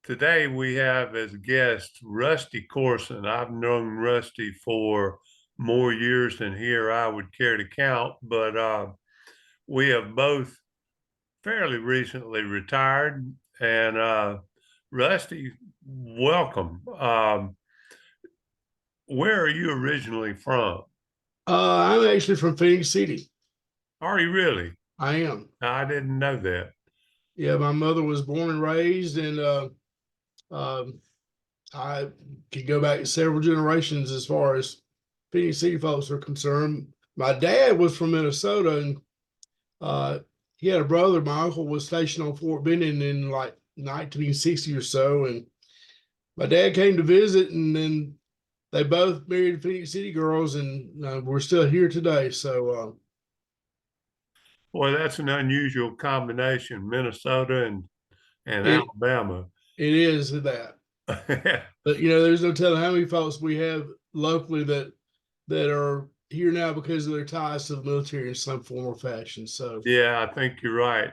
Today we have as a guest Rusty Courson. I've known Rusty for more years than here I would care to count, but we have both fairly recently retired. And Rusty, welcome. Where are you originally from? I'm actually from Phoenix City. Are you really? I am. I didn't know that. Yeah, my mother was born and raised, and um, I could go back several generations as far as Phoenix City folks are concerned. My dad was from Minnesota, and uh, he had a brother. My uncle was stationed on Fort Benning in like 1960 or so, and my dad came to visit, and then they both married Phoenix City girls, and we're still here today. So Boy, that's an unusual combination, Minnesota and it Alabama. it is that. But there's no telling how many folks we have locally that are here now because of their ties to the military in some form or fashion. So Yeah, I think you're right.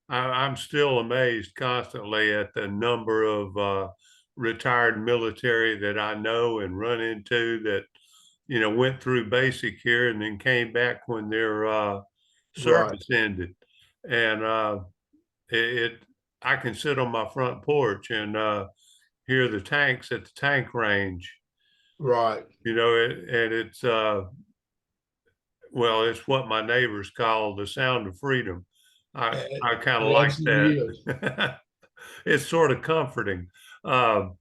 I'm still amazed constantly at the number of retired military that I know and run into that, went through basic here and then came back when their right. service ended. And it, I can sit on my front porch and hear the tanks at the tank range, Right. and it's what my neighbors call the sound of freedom. I kind of It like absolutely is. that. It's sort of comforting. Um,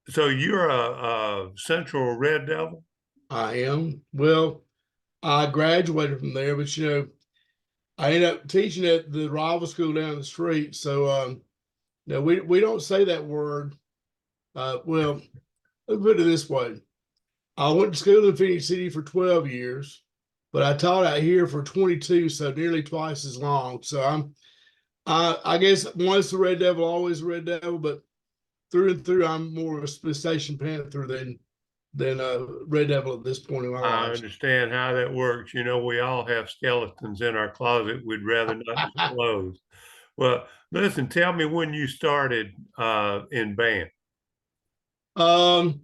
so you're a Central Red Devil? I am. Well, I graduated from there, but I ended up teaching at the rival school down the street. So no, we don't say that word. Well, let me put it this way. I went to school in Phoenix City for 12 years, but I taught out here for 22, so nearly twice as long. So I guess once the Red Devil, always the Red Devil, but through and through, I'm more of a Station Panther than a Red Devil at this point in my I life. understand how that works. We all have skeletons in our closet we'd rather not disclose. Well, listen, tell me when you started in band. Um,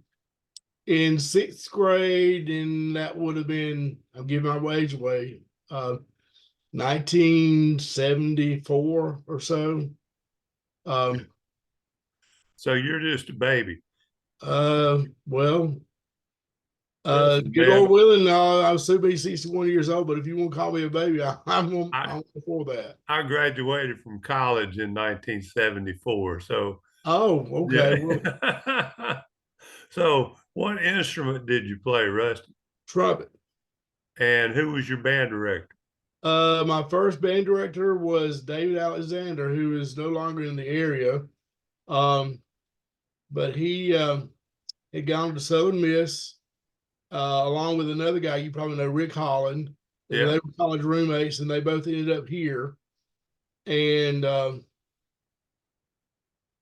in sixth grade, and that would have been, I'm giving my age away, 1974 or so. Um, So you're just a baby. well, Listen, good man, Lord willing, I'll soon be 61 years old, but if you want to call me a baby, I, I'm for that. I graduated from college in 1974. So, Oh, okay. Well, yeah. So, what instrument did you play, Rusty? trumpet. And who was your band director? My first band director was David Alexander, who is no longer in the area. Um, but he had gone to Southern Miss, along with another guy you probably know, Rick Holland. And Yeah. they were college roommates, and they both ended up here. And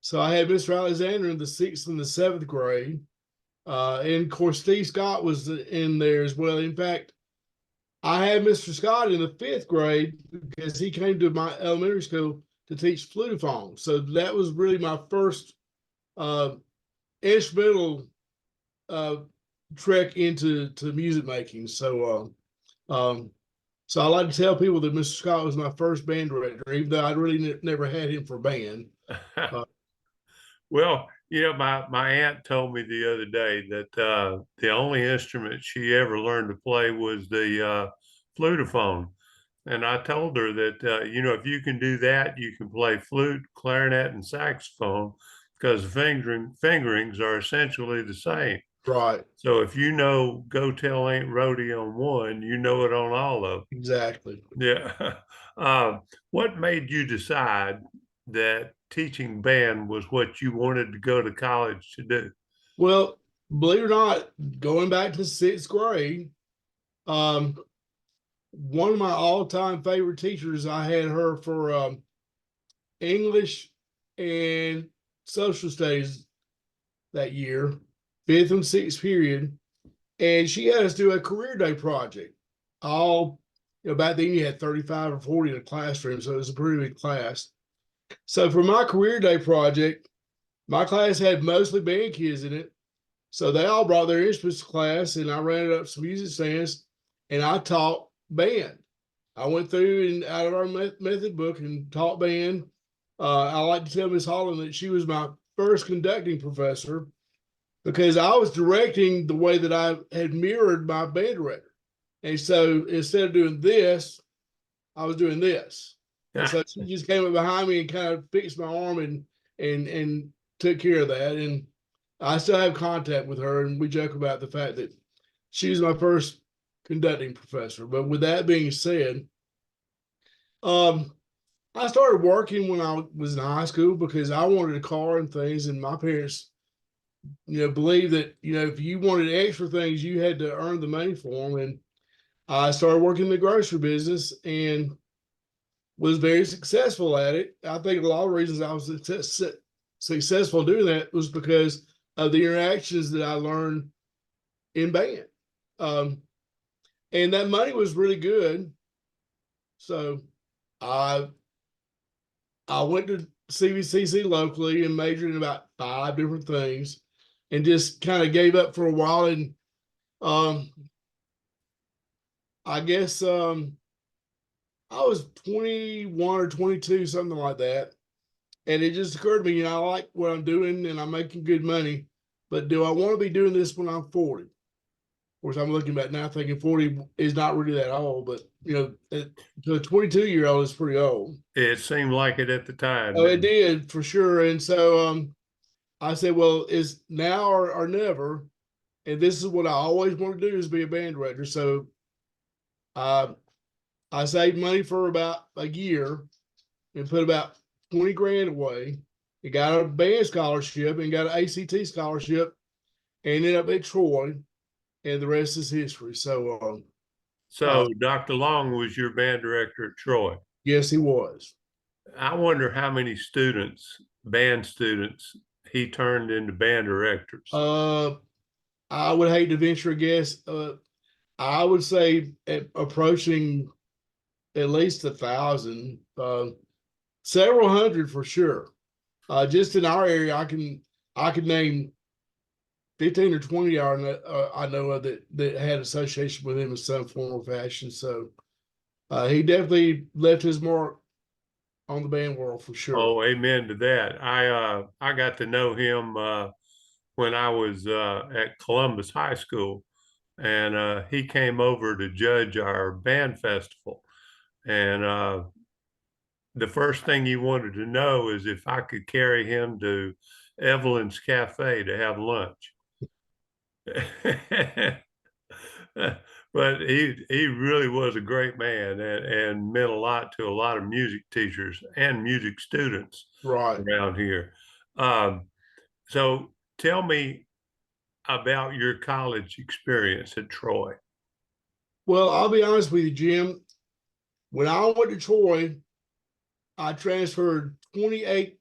so I had Mr. Alexander in the sixth and the seventh grade. And of course, Steve Scott was in there as well. In fact, I had Mr. Scott in the fifth grade because he came to my elementary school to teach flutophone. So that was really my first uh, instrumental uh, trek into music making. So I like to tell people that Mr. Scott was my first band director, even though I really never had him for band. Uh, Well, my aunt told me the other day that the only instrument she ever learned to play was the flutophone. And I told her that, if you can do that, you can play flute, clarinet, and saxophone because the fingerings are essentially the same. right, So if you know Go Tell Aunt Rhody on one, you know it on all of them. exactly. Yeah. What made you decide that teaching band was what you wanted to go to college to do? Well, believe it or not, going back to sixth grade, um, one of my all-time favorite teachers, I had her for English and social studies that year, fifth and sixth period, and she had us do a career day project. All back then you had 35 or 40 in a classroom, so it was a pretty big class. So for my career day project, my class had mostly band kids in it. So they all brought their instruments to class, and I ran up some music stands, and I taught band. I went through and out of our method book and taught band. I like to tell Miss Holland that she was my first conducting professor because I was directing the way that I had mirrored my band director. And so instead of doing this, I was doing this. And so she just came up behind me and kind of fixed my arm and took care of that. And I still have contact with her, and we joke about the fact that she was my first conducting professor. But with that being said, I started working when I was in high school because I wanted a car and things, and my parents, believed that if you wanted extra things, you had to earn the money for them. And I started working in the grocery business and was very successful at it. I think a lot of reasons I was successful doing that was because of the interactions that I learned in band. And that money was really good. So I went to CVCC locally and majored in about 5 different things and just kind of gave up for a while. And I guess I was 21 or 22, something like that. And it just occurred to me, I like what I'm doing and I'm making good money, but do I want to be doing this when I'm 40? Of course, I'm looking back now thinking 40 is not really that old, but to a 22-year-old is pretty old. It seemed like it at the time. Oh, it did for sure. And so I said, well, it's now or never. And this is what I always want to do is be a band director. So I saved money for about a year and put about 20 grand away and got a band scholarship and got an ACT scholarship and ended up at Troy, and the rest is history. So Dr. Long was your band director at Troy. Yes, he was. I wonder how many band students, he turned into band directors. I would hate to venture a guess. I would say approaching at least 1,000, several hundred for sure. Just in our area, I could name 15 or 20 I know of that had association with him in some form or fashion. So he definitely left his mark on the band world for sure. Oh, amen to that. I got to know him when I was at Columbus High School, and he came over to judge our band festival. And the first thing he wanted to know is if I could carry him to Evelyn's Cafe to have lunch. But he really was a great man and meant a lot to a lot of music teachers and music students around here. So tell me about your college experience at Troy. Well, I'll be honest with you, Jim. When I went to Troy, I transferred 28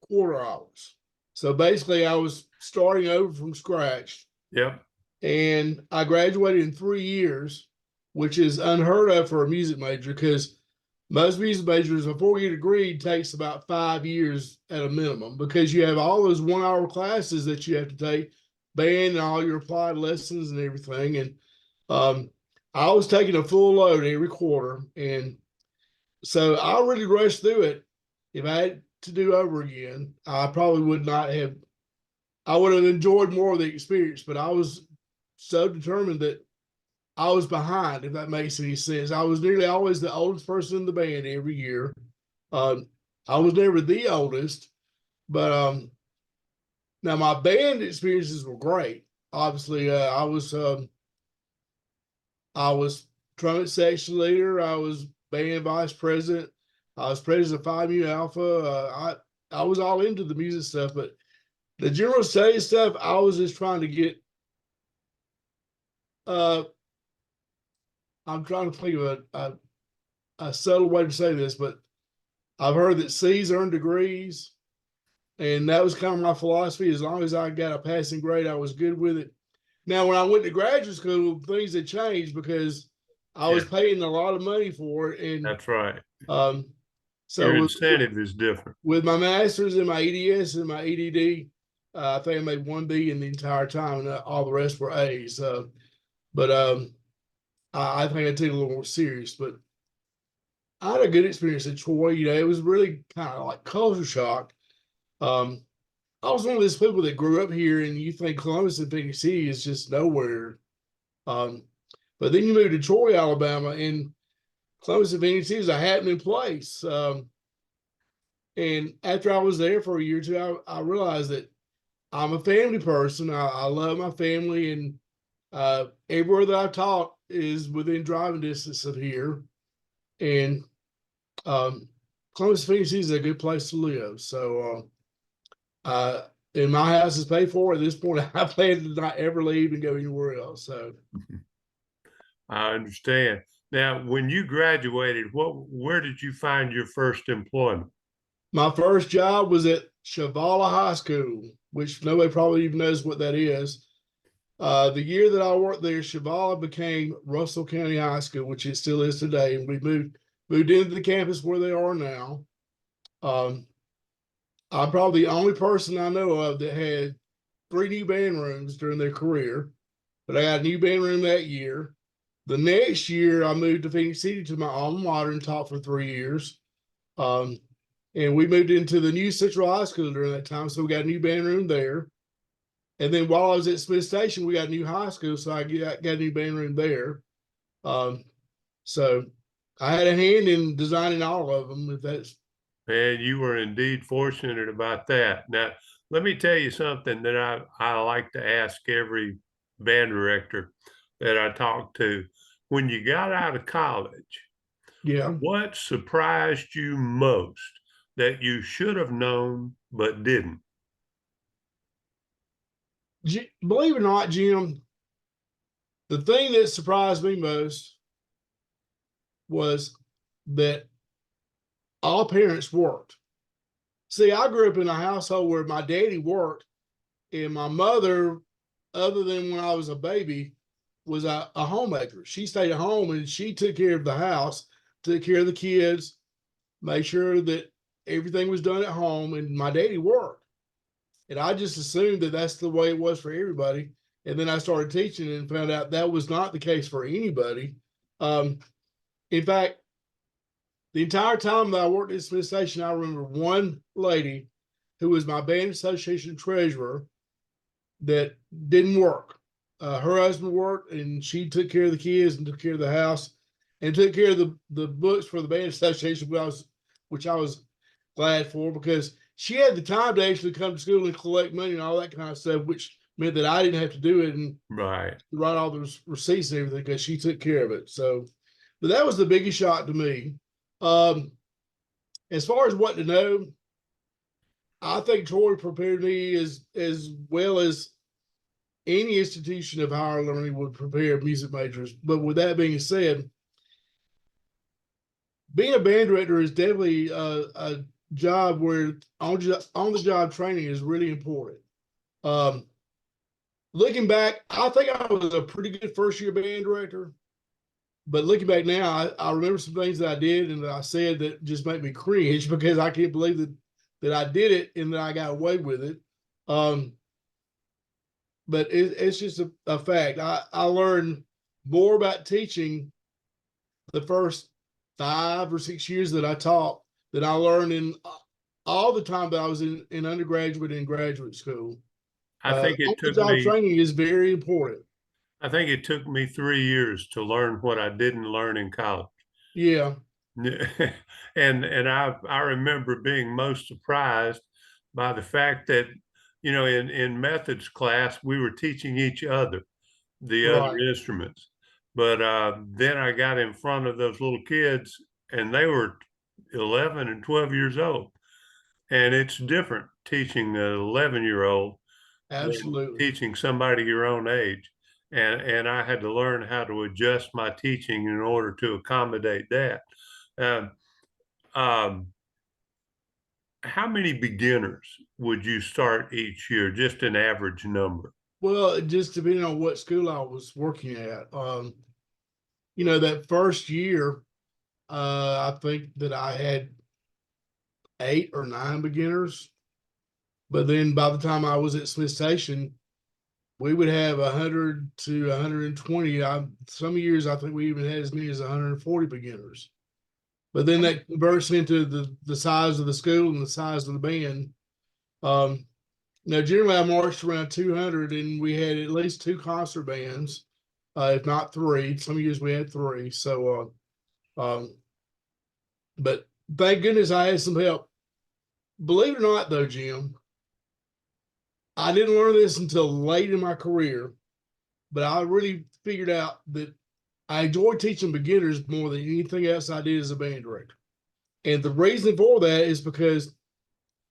quarter hours. So basically, I was starting over from scratch. Yep. And I graduated in 3 years, which is unheard of for a music major because most music majors, a 4-year degree takes about 5 years at a minimum because you have all those 1-hour classes that you have to take, band and all your applied lessons and everything. And I was taking a full load every quarter. And so I really rushed through it. If I had to do over again, I probably would not have. I would have enjoyed more of the experience, but I was so determined that I was behind, if that makes any sense. I was nearly always the oldest person in the band every year. I was never the oldest, but now my band experiences were great. Obviously, I was trumpet section leader. I was band vice president. I was president of Phi Mu Alpha. I was all into the music stuff, but the general studies stuff, I was just trying to get. I'm trying to think of a subtle way to say this, but I've heard that C's earn degrees, and that was kind of my philosophy. As long as I got a passing grade, I was good with it. Now, when I went to graduate school, things had changed because I was paying a lot of money for it, and that's right. So Your incentive is different. with my master's and my EDS and my EDD, I think I made one B in the entire time, and all the rest were A's. But I think I took it a little more serious. But I had a good experience at Troy. You know, it was really kind of like culture shock. Um, I was one of those people that grew up here, and you think Columbus and Phoenix City is just nowhere. Um, but then you move to Troy, Alabama, and Columbus and Phoenix City is a happening place. And after I was there for a year or two, I realized that I'm a family person. I love my family, and everywhere that I've taught is within driving distance of here. And um, Columbus, Phoenix City is a good place to live. So, and my house is paid for at this point. I plan to not ever leave and go anywhere else. So, I understand. Now, when you graduated, where did you find your first employment? my first job was at Chavala High School, which nobody probably even knows what that is. The year that I worked there, Chavala became Russell County High School, which it still is today, and we moved into the campus where they are now. I'm probably the only person I know of that had 3 new band rooms during their career, but I got a new band room that year. The next year, I moved to Phoenix City to my alma mater and taught for 3 years. And we moved into the new Central High School during that time, so we got a new band room there. And then while I was at Smith Station, we got a new high school, so I got a new band room there. So I had a hand in designing all of them. If that's And you were indeed fortunate about that. Now, let me tell you something that I like to ask every band director that I talk to. When you got out of college, yeah. what surprised you most that you should have known but didn't? Believe it or not, Jim, the thing that surprised me most was that all parents worked. See, I grew up in a household where my daddy worked, and my mother, other than when I was a baby, was a homemaker. She stayed at home and she took care of the house, took care of the kids, made sure that everything was done at home, and my daddy worked. And I just assumed that that's the way it was for everybody. And then I started teaching and found out that was not the case for anybody. In fact, the entire time that I worked at Smith Station, I remember one lady who was my band association treasurer that didn't work. Her husband worked, and she took care of the kids and took care of the house and took care of the books for the band association, which I was glad for, because she had the time to actually come to school and collect money and all that kind of stuff, which meant that I didn't have to do it and Right. write all the receipts and everything because she took care of it. So, but that was the biggest shock to me. As far as what to know, I think Troy prepared me as well as any institution of higher learning would prepare music majors. But with that being said, being a band director is definitely a job where on the job training is really important. Looking back, I think I was a pretty good first year band director. But looking back now, I remember some things that I did and that I said that just make me cringe because I can't believe that I did it and that I got away with it. But it's just a fact. I learned more about teaching the first 5 or 6 years that I taught than I learned in all the time that I was in undergraduate and graduate school. I think it took On-the-job me training is very important. I think it took me 3 years to learn what I didn't learn in college. Yeah. And I remember being most surprised by the fact that, in methods class, we were teaching each other the other Right. instruments. But then I got in front of those little kids, and they were 11 and 12 years old. And it's different teaching an 11-year-old than Absolutely. teaching somebody your own age. And I had to learn how to adjust my teaching in order to accommodate that. Um, um, how many beginners would you start each year? Just an average number. Well, just depending on what school I was working at. That first year, I think that I had 8 or 9 beginners. But then by the time I was at Smith Station, we would have 100 to 120. Some years I think we even had as many as 140 beginners. But then that converts into the size of the school and the size of the band. Now, generally, I marched around 200, and we had at least 2 concert bands, if not 3. Some years we had 3. So, but thank goodness I had some help. Believe it or not, though, Jim, I didn't learn this until late in my career, but I really figured out that I enjoy teaching beginners more than anything else I did as a band director. And the reason for that is because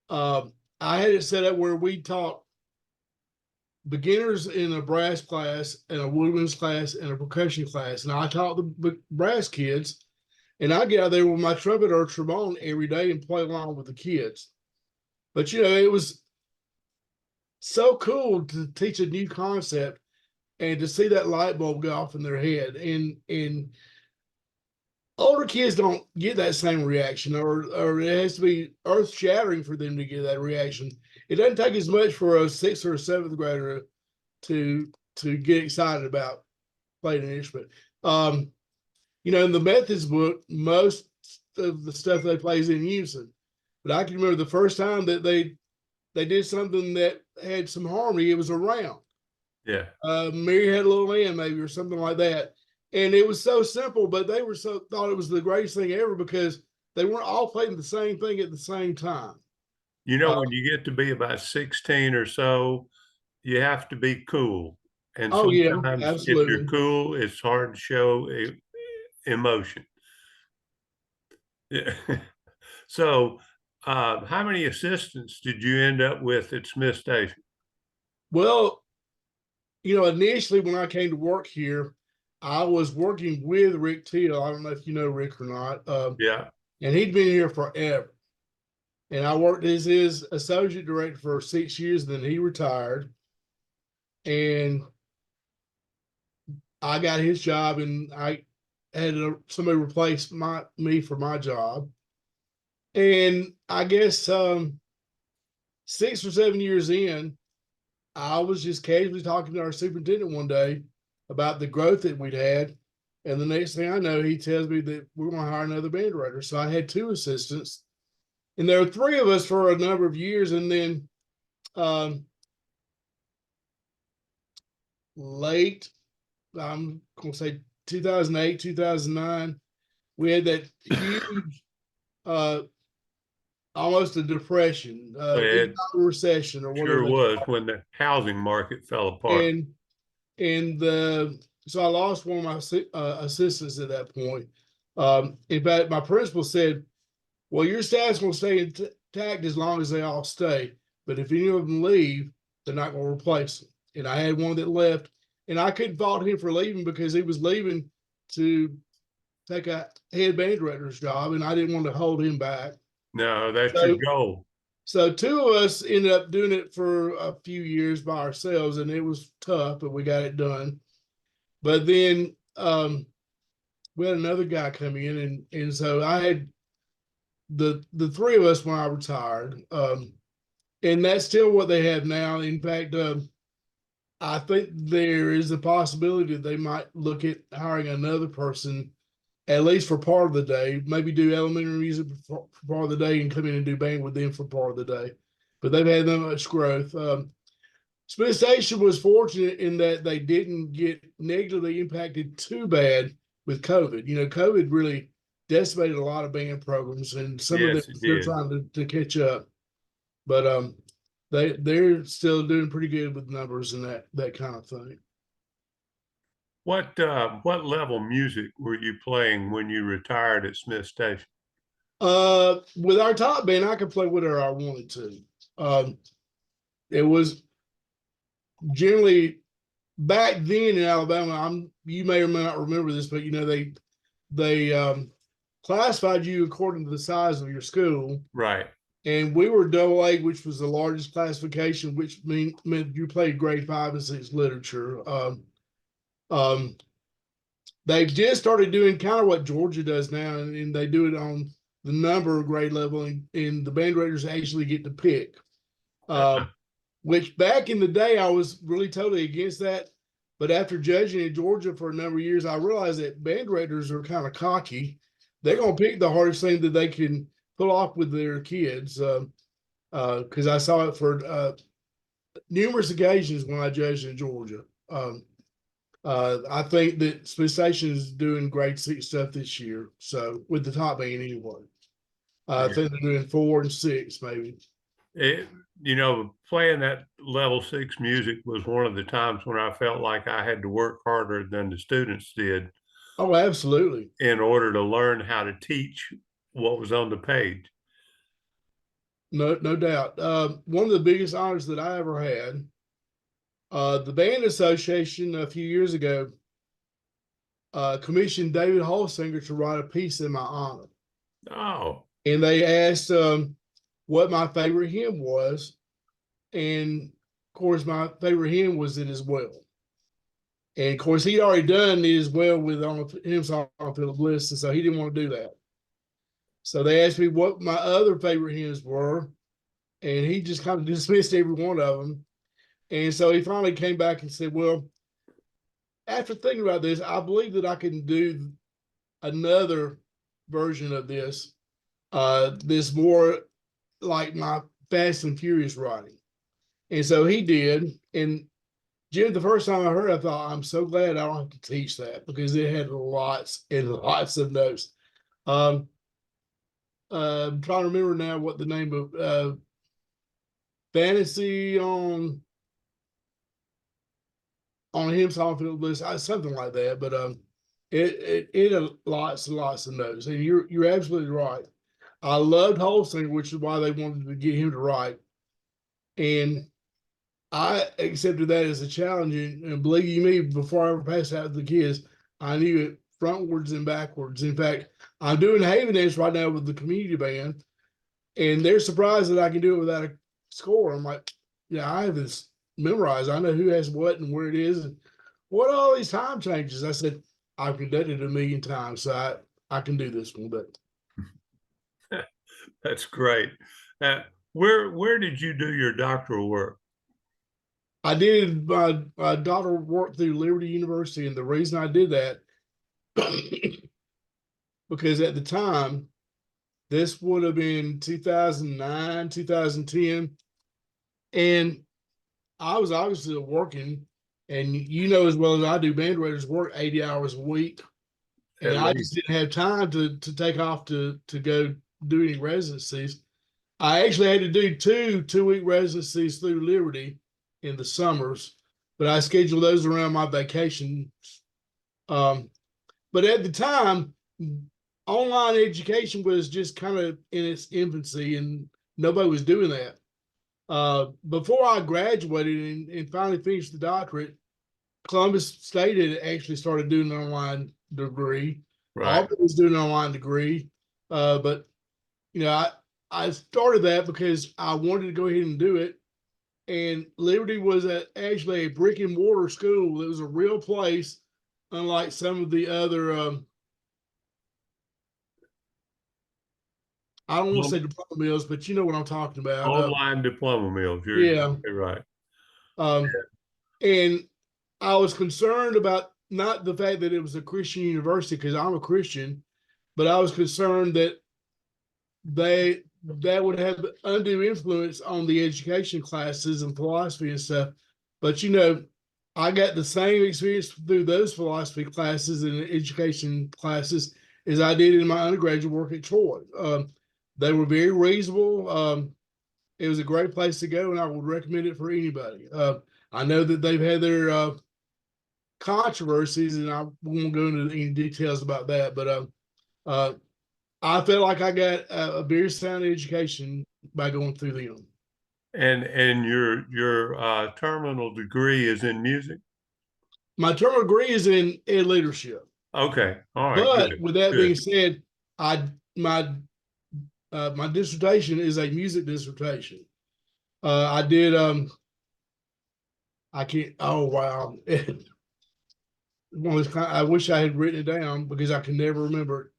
I had it set up where we taught beginners in a brass class and a woodwinds class and a percussion class. And I taught the brass kids, and I get out there with my trumpet or trombone every day and play along with the kids. But, it was so cool to teach a new concept and to see that light bulb go off in their head. And older kids don't get that same reaction, or it has to be earth shattering for them to get that reaction. It doesn't take as much for a 6th or 7th grader to get excited about playing an instrument. In the Methodist book, most of the stuff they play is in unison. But I can remember the first time that they did something that had some harmony. It was a round. Yeah. Mary Had a Little Lamb, maybe, or something like that. And it was so simple, but they thought it was the greatest thing ever because they weren't all playing the same thing at the same time. When you get to be about 16 or so, you have to be cool. And Oh yeah, sometimes if you're absolutely. cool, it's hard to show emotion. Yeah. So, how many assistants did you end up with at Smith Station? Well, initially when I came to work here, I was working with Rick Teal. I don't know if you know Rick or not. Yeah. And he'd been here forever. And I worked as his associate director for 6 years. Then he retired, and I got his job, and I had somebody replace me for my job. And I guess 6 or 7 years in, I was just casually talking to our superintendent one day about the growth that we'd had. And the next thing I know, he tells me that we're going to hire another band director. So I had 2 assistants, and there were 3 of us for a number of years. And then late, I'm going to say 2008, 2009, we had that huge, almost a depression, It recession or sure whatever. was when the housing market fell apart. And so I lost one of my assistants at that point. In fact, my principal said, well, your staff's going to stay intact as long as they all stay. But if any of them leave, they're not going to replace them. And I had one that left, and I couldn't fault him for leaving because he was leaving to take a head band director's job, and I didn't want to hold him back. No, that's your goal. So 2 of us ended up doing it for a few years by ourselves, and it was tough, but we got it done. But then we had another guy come in, and so I had the 3 of us when I retired, and that's still what they have now. In fact, I think there is a possibility that they might look at hiring another person, at least for part of the day, maybe do elementary music for part of the day and come in and do band with them for part of the day. But they've had that much growth. Smith Station was fortunate in that they didn't get negatively impacted too bad with COVID. COVID really decimated a lot of band programs, and some of them they're trying to catch up. But they're still doing pretty good with numbers and that kind of thing. What level music were you playing when you retired at Smith Station? With our top band, I could play whatever I wanted to. It was generally back then in Alabama. You may or may not remember this, but they classified you according to the size of your school, right? And we were double A, which was the largest classification, which meant you played grade 5 and 6 literature. They've just started doing kind of what Georgia does now, and they do it on the number of grade level, and the band directors actually get to pick. Uh, Which back in the day, I was really totally against that. But after judging in Georgia for a number of years, I realized that band directors are kind of cocky. They're going to pick the hardest thing that they can pull off with their kids. Because I saw it for numerous occasions when I judged in Georgia. I think that Smith Station is doing great stuff this year. So with the top band anyway, I yeah. think they're doing 4 and 6 maybe. It, playing that level 6 music was one of the times when I felt like I had to work harder than the students did Oh, absolutely. in order to learn how to teach what was on the page. No doubt. One of the biggest honors that I ever had, the band association a few years ago commissioned David Holsinger to write a piece in my honor. Oh, And they asked what my favorite hymn was. And of course, my favorite hymn was It Is Well. And of course, he'd already done It Is Well with on a hymn song on Philip Bliss, and so he didn't want to do that. So they asked me what my other favorite hymns were, and he just kind of dismissed every one of them. And so he finally came back and said, well, after thinking about this, I believe that I can do another version of this, this more like my Fast and Furious writing. And so he did. And Jim, the first time I heard it, I thought, I'm so glad I don't have to teach that because it had lots and lots of notes. I'm trying to remember now what the name of Fantasy on him song Philip Bliss, something like that. But it had lots and lots of notes. And you're absolutely right. I loved Holsinger, which is why they wanted to get him to write. And I accepted that as a challenge. And believe you me, before I ever passed out to the kids, I knew it frontwards and backwards. In fact, I'm doing Haven Dance right now with the community band, and they're surprised that I can do it without a score. I'm like, yeah, I have this memorized. I know who has what and where it is and what are all these time changes. I said, I've conducted 1,000,000 times, so I can do this one. But that's great. Where did you do your doctoral work? I did my daughter work through Liberty University, and the reason I did that because at the time, this would have been 2009, 2010, and I was obviously working, and you know as well as I do, band directors work 80 hours a week, and At I just least. didn't have time to take off to go do any residencies. I actually had to do two-week residencies through Liberty in the summers, but I scheduled those around my vacations. But at the time, online education was just kind of in its infancy, and nobody was doing that. Before I graduated and finally finished the doctorate, Columbus State had actually started doing an online degree. Right. Auburn was doing an online degree, but I started that because I wanted to go ahead and do it. And Liberty was actually a brick and mortar school. It was a real place, unlike some of the other. I don't want to say diploma mills, but you know what I'm talking about. Online diploma mills. You're Yeah. exactly right. Um, and I was concerned about not the fact that it was a Christian university because I'm a Christian, but I was concerned that that would have undue influence on the education classes and philosophy and stuff. But I got the same experience through those philosophy classes and education classes as I did in my undergraduate work at Troy. They were very reasonable. It was a great place to go, and I would recommend it for anybody. I know that they've had their controversies, and I won't go into any details about that, but I felt like I got a very sound education by going through them. And your terminal degree is in music? My terminal degree is in leadership, Okay. All right. but Good. with that being Good. said, I my my dissertation is a music dissertation. I did I can't. Oh wow! I wish I had written it down because I can never remember it.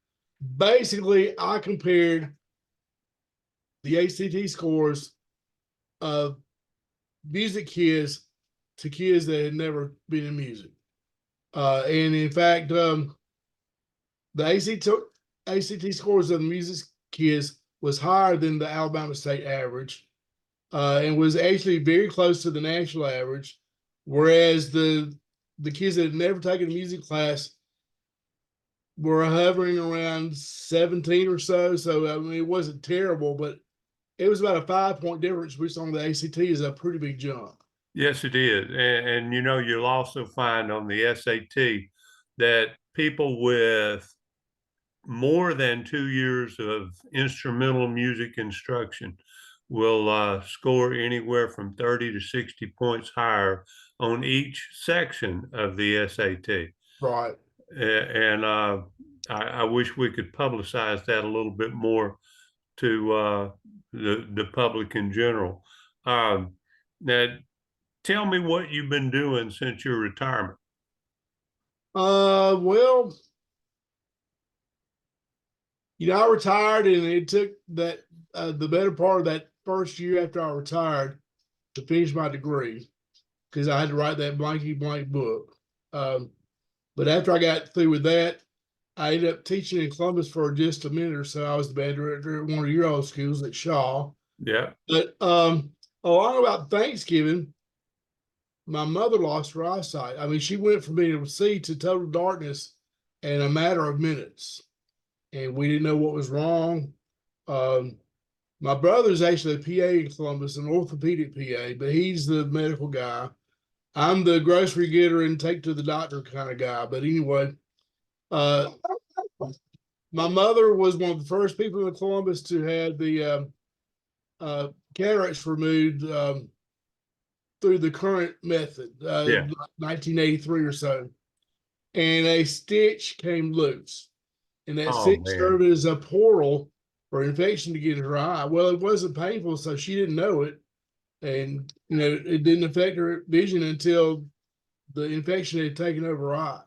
basically I compared the ACT scores of music kids to kids that had never been in music. And in fact, the ACT scores of the music kids was higher than the Alabama State average, and was actually very close to the national average. Whereas the kids that had never taken a music class were hovering around 17 or so. So I mean, it wasn't terrible, but it was about a 5 point difference, which on the ACT is a pretty big jump. Yes, it is. And you know, you'll also find on the SAT that people with more than 2 years of instrumental music instruction will score anywhere from 30 to 60 points higher on each section of the SAT. Right. And I wish we could publicize that a little bit more to the public in general. Now, tell me what you've been doing since your retirement. Well, I retired, and it took that the better part of that first year after I retired to finish my degree, because I had to write that blanky blank book. But after I got through with that, I ended up teaching in Columbus for just a minute or so. I was the band director at one of your old schools at Shaw. Yeah. But along about Thanksgiving, my mother lost her eyesight. I mean, she went from being able to see to total darkness in a matter of minutes, and we didn't know what was wrong. My brother's actually a PA in Columbus, an orthopedic PA, but he's the medical guy. I'm the grocery getter and take to the doctor kind of guy. But anyway, my mother was one of the first people in Columbus to have the cataracts removed through the current method, Yeah. 1983 or so. And a stitch came loose, and that Oh stitch man. served as a portal for infection to get in her eye. Well, it wasn't painful, so she didn't know it, and it didn't affect her vision until the infection had taken over her eye.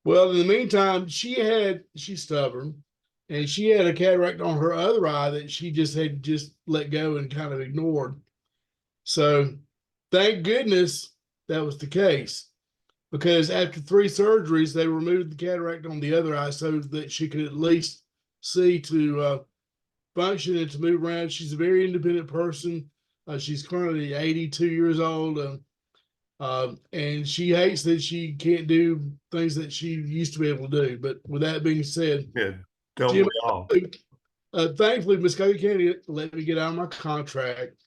Well, in the meantime, she's stubborn, and she had a cataract on her other eye that she had let go and kind of ignored. So thank goodness that was the case, because after 3 surgeries, they removed the cataract on the other eye so that she could at least see to function and to move around. She's a very independent person. She's currently 82 years old, and she hates that she can't do things that she used to be able to do. But with that being said, Yeah. Don't Jim, we all? thankfully, Muskogee County let me get out of my contract,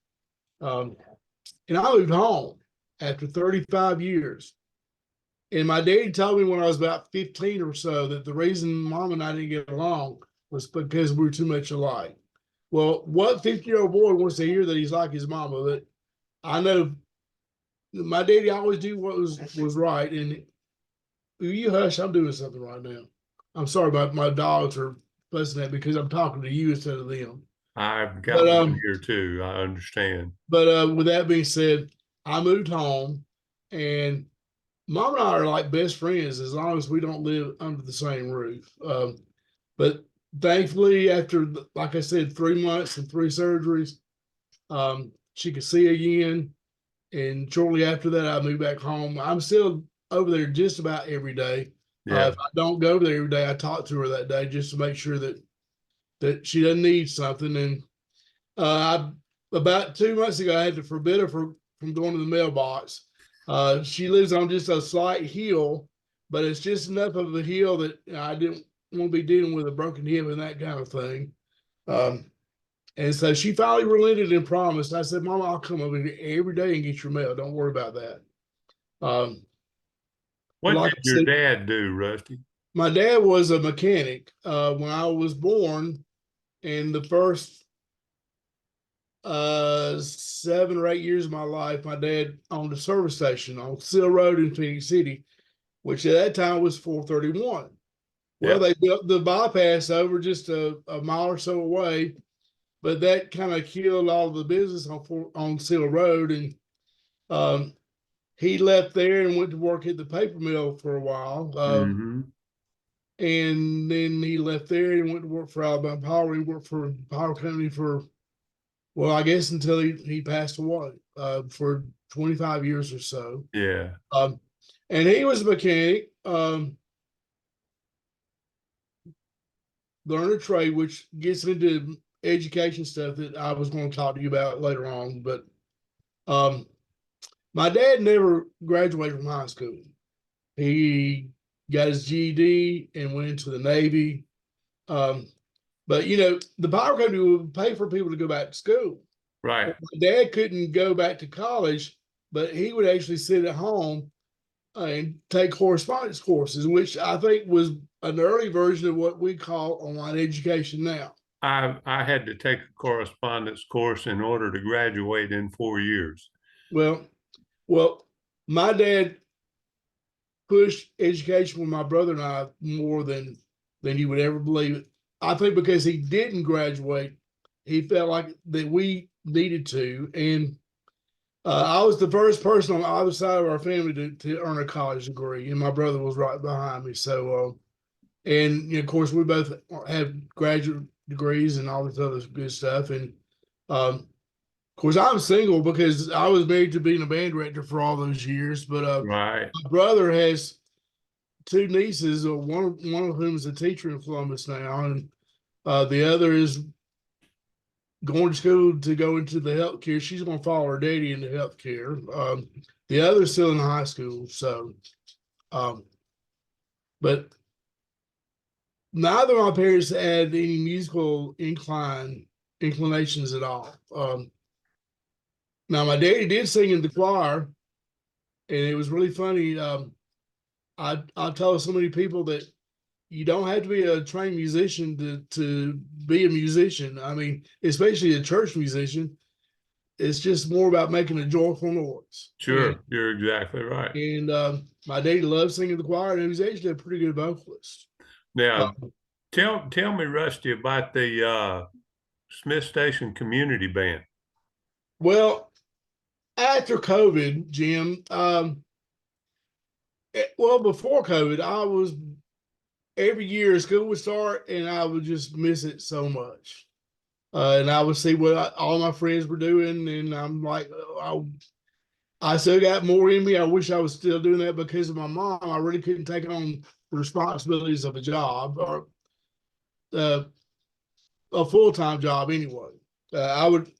and I moved home after 35 years. And my daddy told me when I was about 15 or so that the reason mom and I didn't get along was because we were too much alike. Well, what 50-year-old boy wants to hear that he's like his mama? But I know my daddy always do what was right. And you hush, I'm doing something right now. I'm sorry, my dogs are fussing at me because I'm talking to you instead of them. I've got But one here too. I understand. with that being said, I moved home, and mom and I are like best friends as long as we don't live under the same roof. But thankfully, after, like I said, 3 months and 3 surgeries, she could see again. And shortly after that, I moved back home. I'm still over there just about every day. Yeah. If I don't go there every day, I talk to her that day just to make sure that she doesn't need something. And about 2 months ago, I had to forbid her from going to the mailbox. She lives on just a slight hill, but it's just enough of a hill that I didn't want to be dealing with a broken hip and that kind of thing. And so she finally relented and promised. I said, Mama, I'll come over here every day and get your mail. Don't worry about that. What Like did I your said, dad do, Rusty? my dad was a mechanic when I was born. In the first 7 or 8 years of my life, my dad owned a service station on Sill Road in Phoenix City, which at that time was 431. Well, Yeah. they built the bypass over just a mile or so away, but that kind of killed all of the business on Sill Road. And he left there and went to work at the paper mill for a while. Mm-hmm. and then he left there and went to work for Alabama Power. He worked for a power company for, well, I guess until he passed away, for 25 years or so. Yeah. And he was a mechanic, learned a trade, which gets into education stuff that I was going to talk to you about later on. But my dad never graduated from high school. He got his GED and went into the Navy. But you know, the power company would pay for people to go back to school. Right. Well, my dad couldn't go back to college, but he would actually sit at home and take correspondence courses, which I think was an early version of what we call online education now. I had to take a correspondence course in order to graduate in 4 years. Well, well, my dad pushed education with my brother and I more than you would ever believe it. I think because he didn't graduate, he felt like that we needed to. And I was the first person on the other side of our family to earn a college degree, and my brother was right behind me. So, and you know, of course, we both have graduate degrees and all this other good stuff. And of course, I'm single because I was married to being a band director for all those years. But Right. my brother has two nieces, one of whom is a teacher in Columbus now, and the other is going to school to go into the healthcare. She's going to follow her daddy into healthcare. The other's still in high school. So, but neither of my parents had any musical inclinations at all. Now, my daddy did sing in the choir, and it was really funny. I tell so many people that you don't have to be a trained musician to be a musician. I mean, especially a church musician. It's just more about making a joyful noise. Sure, you're exactly right. And my daddy loved singing the choir, and he was actually a pretty good vocalist. Now, tell me, Rusty, about the Smith Station Community Band. Well, after COVID, Jim, well, before COVID, I was every year school would start, and I would just miss it so much. And I would see what all my friends were doing, and I'm like, I still got more in me. I wish I was still doing that because of my mom. I really couldn't take on the responsibilities of a job or a full-time job anyway. I would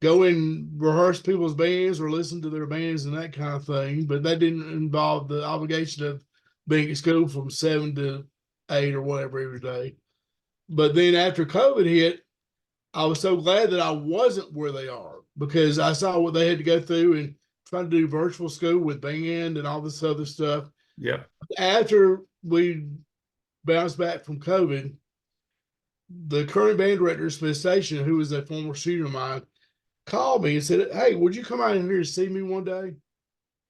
go and rehearse people's bands or listen to their bands and that kind of thing, but that didn't involve the obligation of being at school from 7 to 8 or whatever every day. But then after COVID hit, I was so glad that I wasn't where they are because I saw what they had to go through and try to do virtual school with band and all this other stuff. Yep. After we bounced back from COVID, the current band director of Smith Station, who was a former student of mine, called me and said, "Hey, would you come out in here to see me one day?"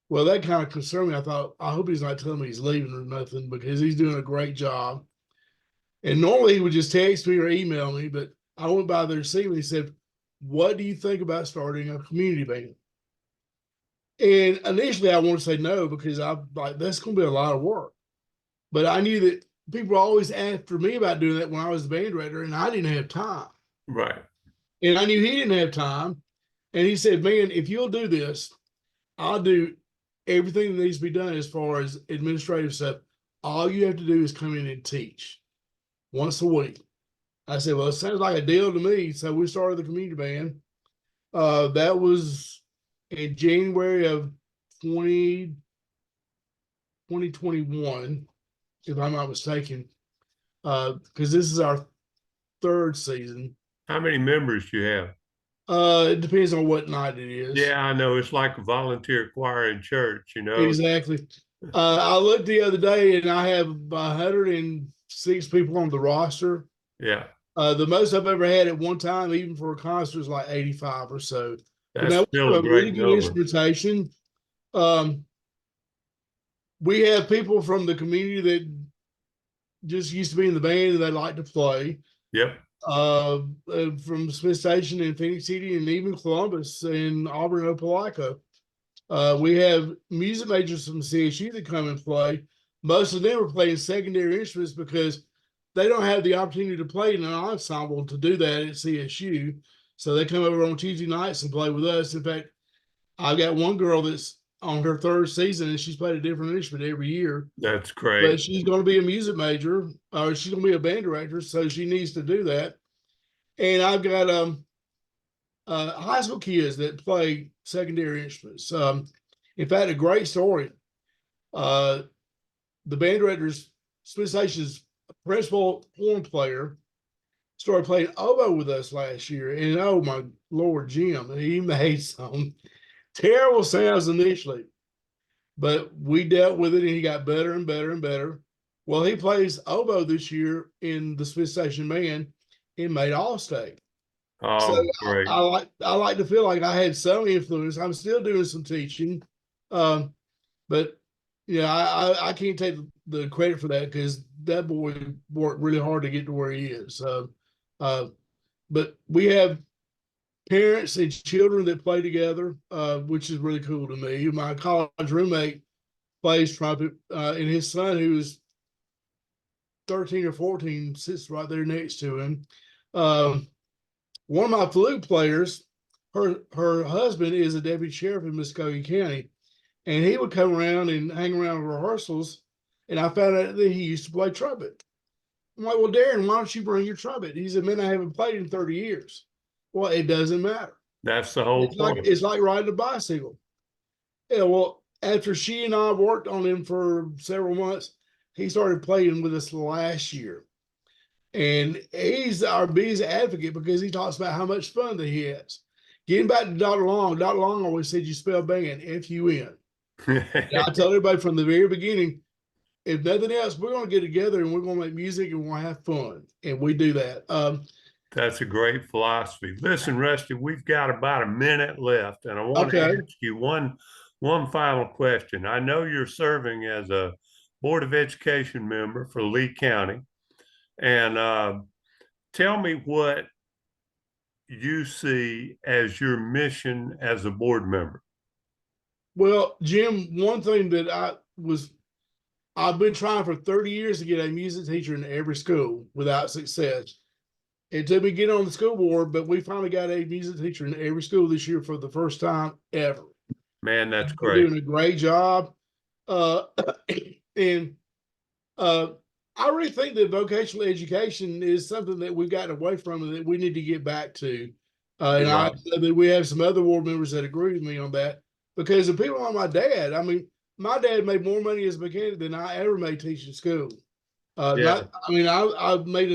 Well, that kind of concerned me. I thought, I hope he's not telling me he's leaving or nothing because he's doing a great job. And normally he would just text me or email me, but I went by there to see him. He said, "What do you think about starting a community band?" And initially I wanted to say no because I'm like, that's going to be a lot of work. But I knew that people were always after me about doing that when I was the band director, and I didn't have time. Right. And I knew he didn't have time. And he said, "Man, if you'll do this, I'll do everything that needs to be done as far as administrative stuff. All you have to do is come in and teach once a week." I said, "Well, it sounds like a deal to me." So we started the community band. That was in January of 2021, if I'm not mistaken, because this is our third season. How many members do you have? It depends on what night it is. Yeah, I know. It's like a volunteer choir in church, you know. Exactly. I looked the other day and I have 106 people on the roster. Yeah. The most I've ever had at one time, even for a concert, is like 85 or so. That's Now, still a really great good number. instrumentation. We have people from the community that just used to be in the band and they like to play. Yep. From Smith Station in Phoenix City and even Columbus and Auburn, Opelika. We have music majors from CSU that come and play. most of them are playing secondary instruments because they don't have the opportunity to play in an ensemble to do that at CSU. So they come over on Tuesday nights and play with us. In fact, I've got one girl that's on her third season and she's played a different instrument every year, That's but great. she's going to be a music major or she's going to be a band director. So she needs to do that. And I've got high school kids that play secondary instruments. In fact, a great story. The band director's Smith Station's principal horn player started playing oboe with us last year, and oh my Lord, Jim, he made some terrible sounds initially, but we dealt with it, and he got better and better and better. Well, he plays oboe this year in the Smith Station Band and made All State. So Oh, great. I like to feel like I had some influence. I'm still doing some teaching, but yeah, I can't take the credit for that because that boy worked really hard to get to where he is. But we have parents and children that play together, which is really cool to me. My college roommate plays trumpet, and his son, who's 13 or 14, sits right there next to him. One of my flute players, her husband is a deputy sheriff in Muskogee County, and he would come around and hang around rehearsals. And I found out that he used to play trumpet. I'm like, well, Darren, why don't you bring your trumpet? He said, man, I haven't played in 30 years. Well, it doesn't matter. That's the whole point. It's like riding a bicycle. Yeah, well, after she and I worked on him for several months, he started playing with us last year. And he's our biggest advocate because he talks about how much fun that he has. Getting back to Dr. Long always said you spell band F-U-N. I told everybody from the very beginning, if nothing else, we're going to get together and we're going to make music and we're going to have fun. And we do that. That's a great philosophy. Listen, Rusty, we've got about a minute left, and I want to ask you one final question. I know you're serving as a Board of Education member for Lee County, and tell me what you see as your mission as a board member. Well, Jim, one thing that I've been trying for 30 years to get a music teacher in every school without success. It took me getting on the school board, but we finally got a music teacher in every school this year for the first time ever. Man, that's We're great. doing a great job. And I really think that vocational education is something that we've gotten away from and that we need to get back to. And I know that we have some other board members that agree with me on that because the people like my dad, I mean, my dad made more money as a mechanic than I ever made teaching school. I've made